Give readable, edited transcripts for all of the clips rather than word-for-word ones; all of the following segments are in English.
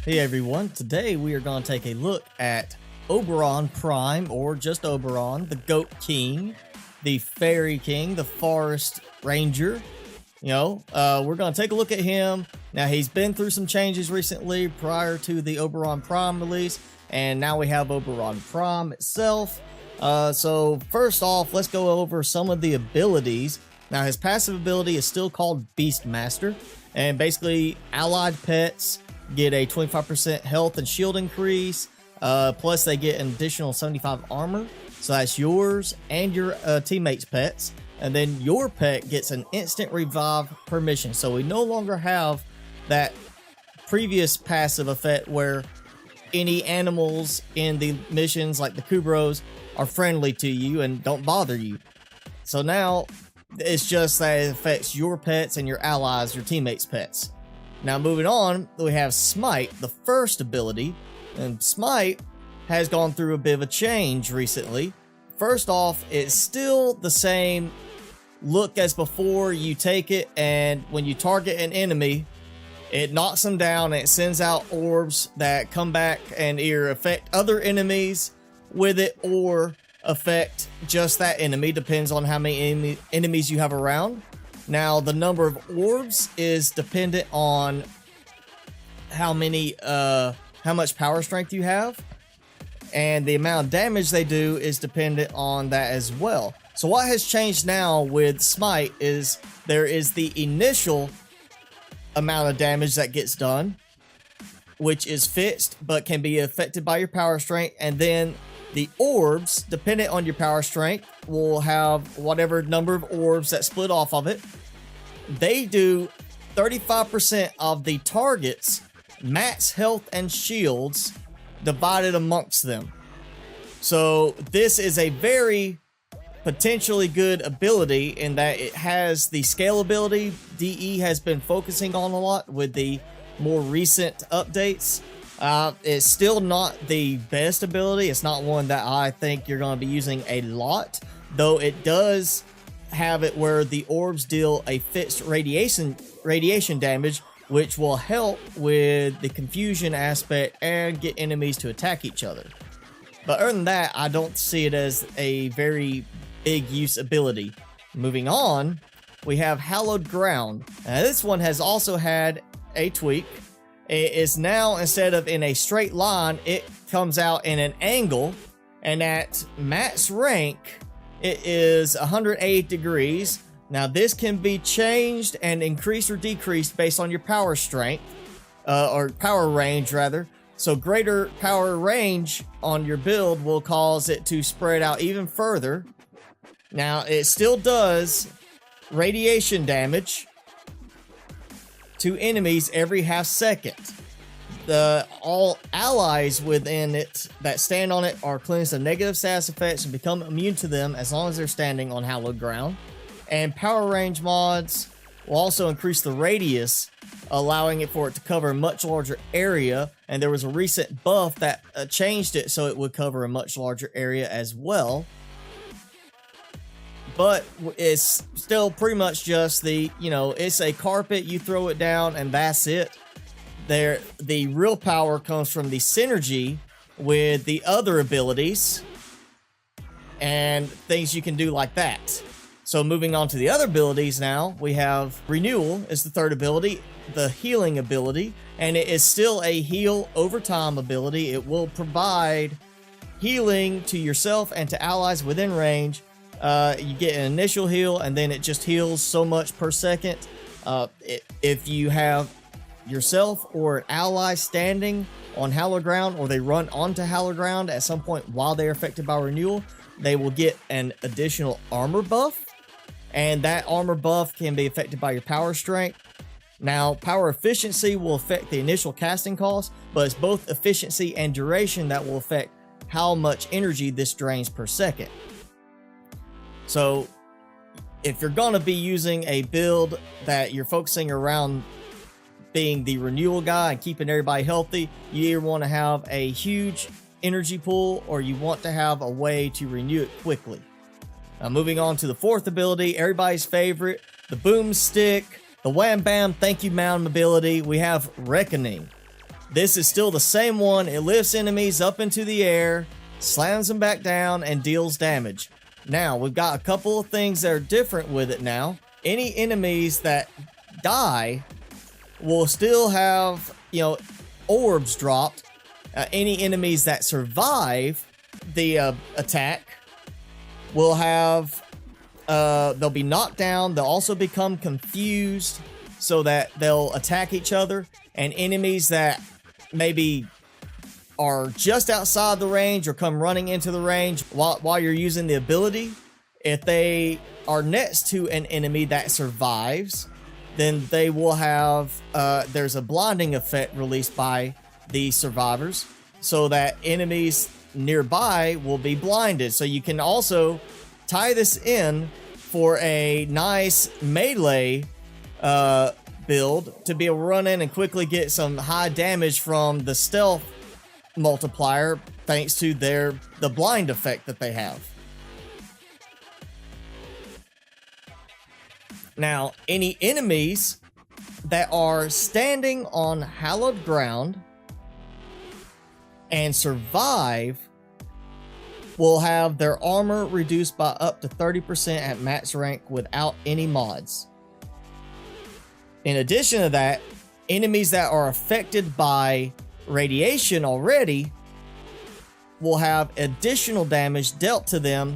Hey everyone, today we are going to take a look at Oberon Prime, or just Oberon, the Goat King, the Faerie King, the Forest Ranger. We're going to take a look at him. Now, he's been through some changes recently prior to the Oberon Prime release, and now we have Oberon Prime itself. So first off, let's go over some of the abilities. Now, his passive ability is still called Beastmaster, and basically allied pets get a 25% health and shield increase, plus they get an additional 75 armor, so that's yours and your teammates' pets. And then your pet gets an instant revive per mission, so we no longer have that previous passive effect where any animals in the missions like the Kubros are friendly to you and don't bother you. So now it's just that it affects your pets and your allies, your teammates' pets. Now moving on, we have Smite, the first ability, and Smite has gone through a bit of a change recently. First off, it's still the same look as before. You take it, and when you target an enemy, it knocks them down and it sends out orbs that come back and either affect other enemies with it or affect just that enemy, depends on how many enemies you have around. Now, the number of orbs is dependent on how much power strength you have, and the amount of damage they do is dependent on that as well. So what has changed now with Smite is there is the initial amount of damage that gets done, which is fixed but can be affected by your power strength, and then the orbs, dependent on your power strength, will have whatever number of orbs that split off of it. They do 35% of the target's max health and shields divided amongst them. So this is a very potentially good ability in that it has the scalability DE has been focusing on a lot with the more recent updates. It's still not the best ability. It's not one that I think you're going to be using a lot, though it does have it where the orbs deal a fixed radiation damage, which will help with the confusion aspect and get enemies to attack each other. But other than that, I don't see it as a very big use ability. Moving on, we have Hallowed Ground. Now, this one has also had a tweak. It is now, instead of in a straight line, it comes out in an angle, and at max rank, it is 180 degrees. Now, this can be changed and increased or decreased based on your power strength, or power range rather. So greater power range on your build will cause it to spread out even further. Now, it still does radiation damage to enemies every half second. All allies within it that stand on it are cleansed of negative status effects and become immune to them as long as they're standing on hallowed ground. And power range mods will also increase the radius, allowing it for it to cover a much larger area. And there was a recent buff that changed it so it would cover a much larger area as well. But it's still pretty much just it's a carpet, you throw it down and that's it. The real power comes from the synergy with the other abilities and things you can do like that. So moving on to the other abilities now, we have Renewal is the third ability, the healing ability, and it is still a heal over time ability. It will provide healing to yourself and to allies within range. You get an initial heal, and then it just heals so much per second. If you have yourself or an ally standing on hallowed ground, or they run onto hallowed ground at some point while they're affected by renewal, they will get an additional armor buff, and that armor buff can be affected by your power strength. Now, power efficiency will affect the initial casting cost, but it's both efficiency and duration that will affect how much energy this drains per second. So if you're going to be using a build that you're focusing around being the renewal guy and keeping everybody healthy, you either want to have a huge energy pool or you want to have a way to renew it quickly. Now, moving on to the fourth ability, everybody's favorite, the boomstick, the wham bam thank you mound ability, we have Reckoning. This is still the same one. It lifts enemies up into the air, slams them back down, and deals damage. Now, we've got a couple of things that are different with it now. Any enemies that die will still have, orbs dropped. Any enemies that survive the attack will have, they'll be knocked down. They'll also become confused so that they'll attack each other. And enemies that maybe are just outside the range or come running into the range while you're using the ability, if they are next to an enemy that survives, then they will have, there's a blinding effect released by the survivors so that enemies nearby will be blinded. So you can also tie this in for a nice melee build to be able to run in and quickly get some high damage from the stealth multiplier thanks to the blind effect that they have. Now, any enemies that are standing on hallowed ground and survive will have their armor reduced by up to 30% at max rank without any mods. In addition to that, enemies that are affected by radiation already will have additional damage dealt to them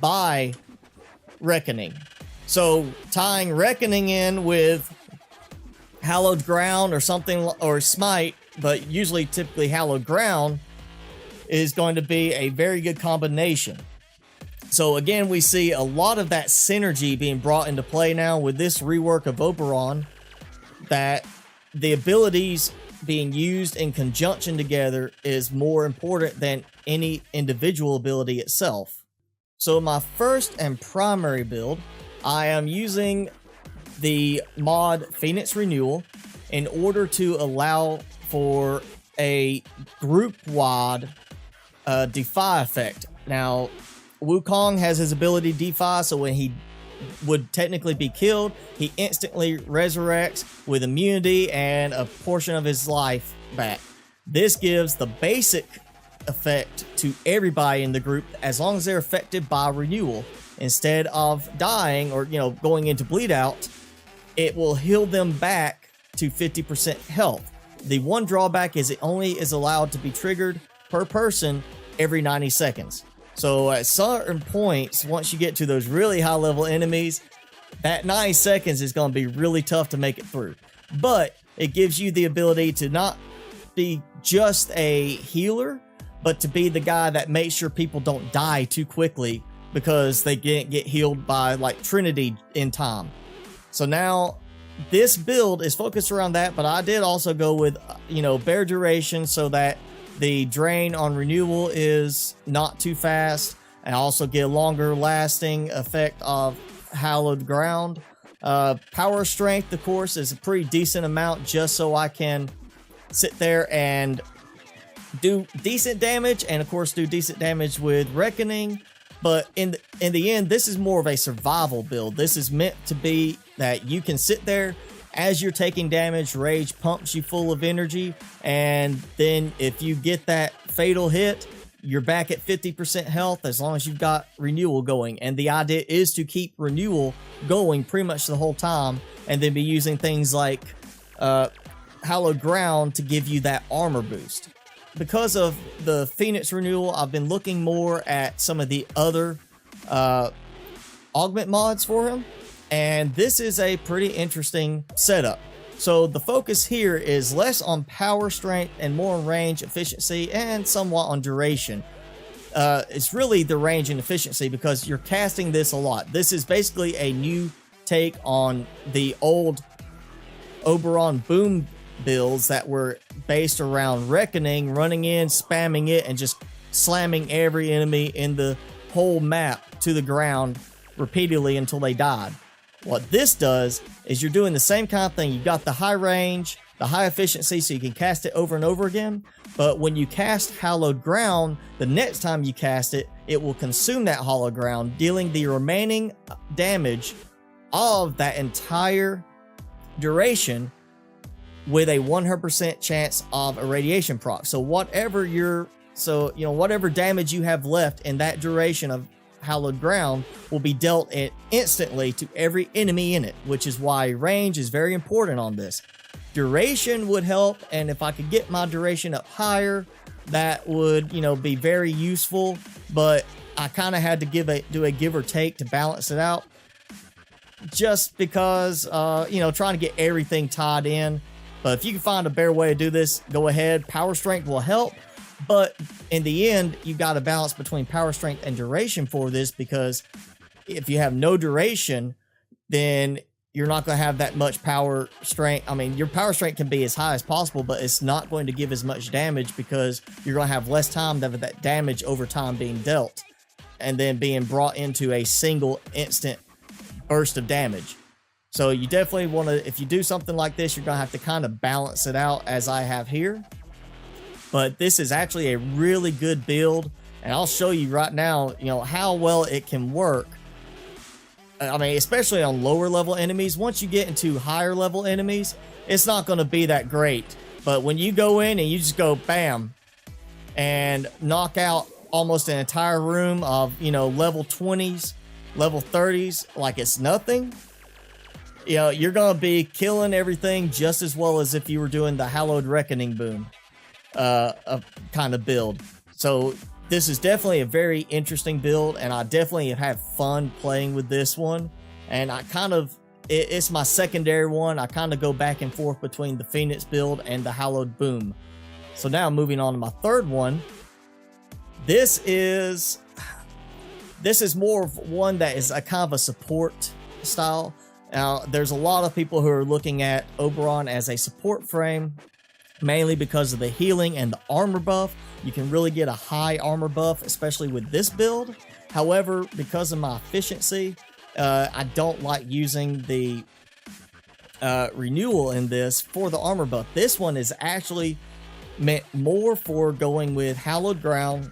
by Reckoning. So tying Reckoning in with Hallowed Ground or something, or Smite, but usually typically Hallowed Ground, is going to be a very good combination. So again, we see a lot of that synergy being brought into play now with this rework of Oberon, that the abilities being used in conjunction together is more important than any individual ability itself. So my first and primary build, I am using the mod Phoenix Renewal in order to allow for a group-wide defy effect. Now, Wukong has his ability defy, so when he would technically be killed, he instantly resurrects with immunity and a portion of his life back. This gives the basic effect to everybody in the group as long as they're affected by renewal. Instead of dying or going into bleed out, it will heal them back to 50% health. The one drawback is it only is allowed to be triggered per person every 90 seconds. So at certain points, once you get to those really high level enemies, that 90 seconds is going to be really tough to make it through. But it gives you the ability to not be just a healer, but to be the guy that makes sure people don't die too quickly because they can't get healed by like Trinity in time. So now this build is focused around that, but I did also go with, bear duration so that the drain on renewal is not too fast. I also get a longer lasting effect of Hallowed Ground. Power strength, of course, is a pretty decent amount just so I can sit there and do decent damage, and of course do decent damage with Reckoning. But in the end, this is more of a survival build. This is meant to be that you can sit there as you're taking damage, rage pumps you full of energy, and then if you get that fatal hit, you're back at 50% health as long as you've got renewal going. And the idea is to keep renewal going pretty much the whole time, and then be using things like Hallowed Ground to give you that armor boost. Because of the Phoenix Renewal, I've been looking more at some of the other augment mods for him, and this is a pretty interesting setup. So the focus here is less on power strength and more on range, efficiency, and somewhat on duration. It's really the range and efficiency because you're casting this a lot. This is basically a new take on the old Oberon boom builds that were based around Reckoning, running in, spamming it, and just slamming every enemy in the whole map to the ground repeatedly until they died. What this does is you're doing the same kind of thing. You've got the high range, the high efficiency, so you can cast it over and over again. But when you cast Hallowed Ground, the next time you cast it, it will consume that Hallowed Ground, dealing the remaining damage of that entire duration with a 100% chance of irradiation proc. So whatever whatever damage you have left in that duration of Hallowed Ground will be dealt instantly to every enemy in it, which is why range is very important on this. Duration would help, and if I could get my duration up higher, that would, be very useful, but I kind of had to do a give or take to balance it out, just because, trying to get everything tied in. But if you can find a better way to do this, go ahead. Power strength will help, but in the end, you got to balance between power strength and duration for this, because if you have no duration, then you're not going to have that much power strength. I mean, your power strength can be as high as possible, but it's not going to give as much damage, because you're going to have less time of that damage over time being dealt and then being brought into a single instant burst of damage. So you definitely want to, if you do something like this, you're going to have to kind of balance it out as I have here. But this is actually a really good build, and I'll show you right now, how well it can work. I mean, especially on lower level enemies. Once you get into higher level enemies, it's not going to be that great. But when you go in and you just go bam and knock out almost an entire room of, level 20s, level 30s, like it's nothing, you're going to be killing everything just as well as if you were doing the Hallowed Reckoning boom kind of build. So this is definitely a very interesting build, and I definitely have had fun playing with this one. And it's my secondary one. I kind of go back and forth between the Phoenix build and the Hallowed boom. So now moving on to my third one. This is more of one that is a kind of a support style. Now, there's a lot of people who are looking at Oberon as a support frame, mainly because of the healing and the armor buff. You can really get a high armor buff, especially with this build. However, because of my efficiency, I don't like using the renewal in this for the armor buff. This one is actually meant more for going with Hallowed Ground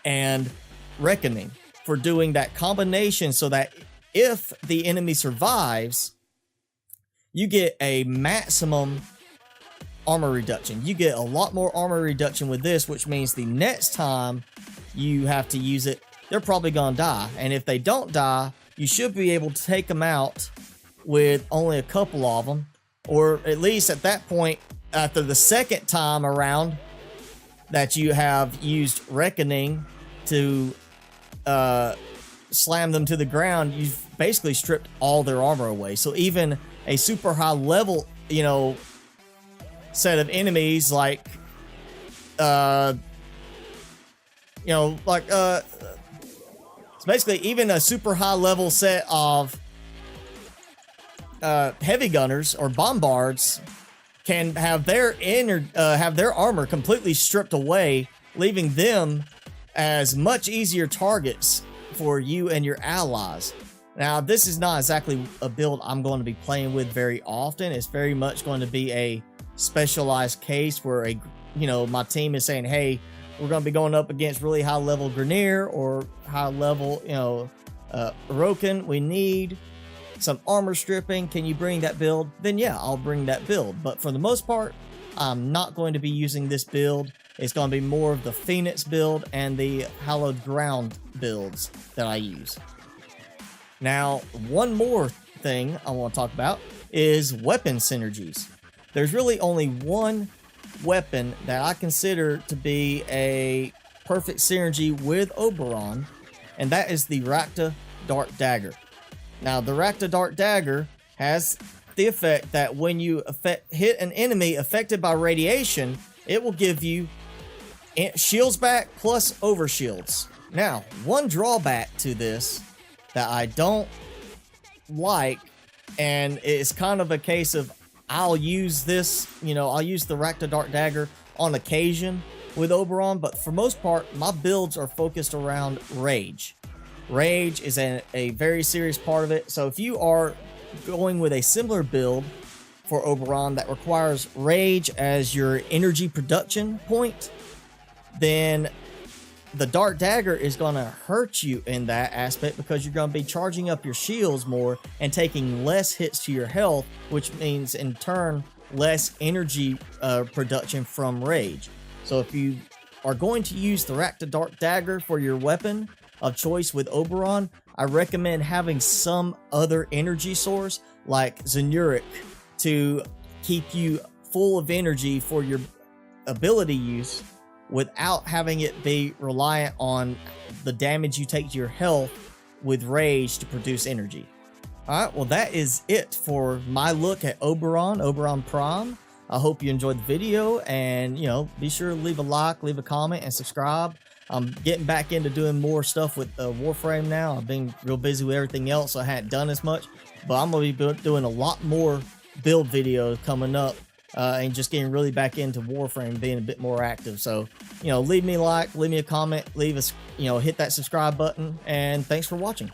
and Reckoning, for doing that combination, so that if the enemy survives, you get a maximum armor reduction. You get a lot more armor reduction with this, which means the next time you have to use it, they're probably gonna die. And if they don't die, you should be able to take them out with only a couple of them, or at least at that point, after the second time around that you have used Reckoning to slam them to the ground, you've basically stripped all their armor away. So even a super high level, set of enemies like so basically even a super high level set of heavy gunners or bombards can have their armor completely stripped away, leaving them as much easier targets for you and your allies. Now, this is not exactly a build I'm going to be playing with very often. It's very much going to be a specialized case where my team is saying, hey, we're going to be going up against really high level Grineer or high level Orokin. We need some armor stripping. Can you bring that build? Then yeah, I'll bring that build. But for the most part, I'm not going to be using this build. It's going to be more of the Phoenix build and the Hallowed Ground builds that I use. Now, one more thing I want to talk about is weapon synergies. There's really only one weapon that I consider to be a perfect synergy with Oberon, and that is the Rakta Dark Dagger. Now, the Rakta Dark Dagger has the effect that when you hit an enemy affected by radiation, it will give you shields back plus overshields. Now, one drawback to this that I don't like, and it's kind of a case of I'll use this, I'll use the Rakta Dark Dagger on occasion with Oberon, but for most part, my builds are focused around Rage. Rage is a very serious part of it, so if you are going with a similar build for Oberon that requires Rage as your energy production point, then the Dark Dagger is going to hurt you in that aspect, because you're going to be charging up your shields more and taking less hits to your health, which means in turn less energy production from rage. So if you are going to use the Rack to Dark Dagger for your weapon of choice with Oberon, I recommend having some other energy source like Zenuric to keep you full of energy for your ability use without having it be reliant on the damage you take to your health with rage to produce energy. Alright, well that is it for my look at Oberon Prime. I hope you enjoyed the video, and be sure to leave a like, leave a comment, and subscribe. I'm getting back into doing more stuff with Warframe now. I've been real busy with everything else, so I hadn't done as much, but I'm going to be doing a lot more build videos coming up, and just getting really back into Warframe, being a bit more active. So, leave me a like, leave me a comment, leave us, hit that subscribe button, and thanks for watching.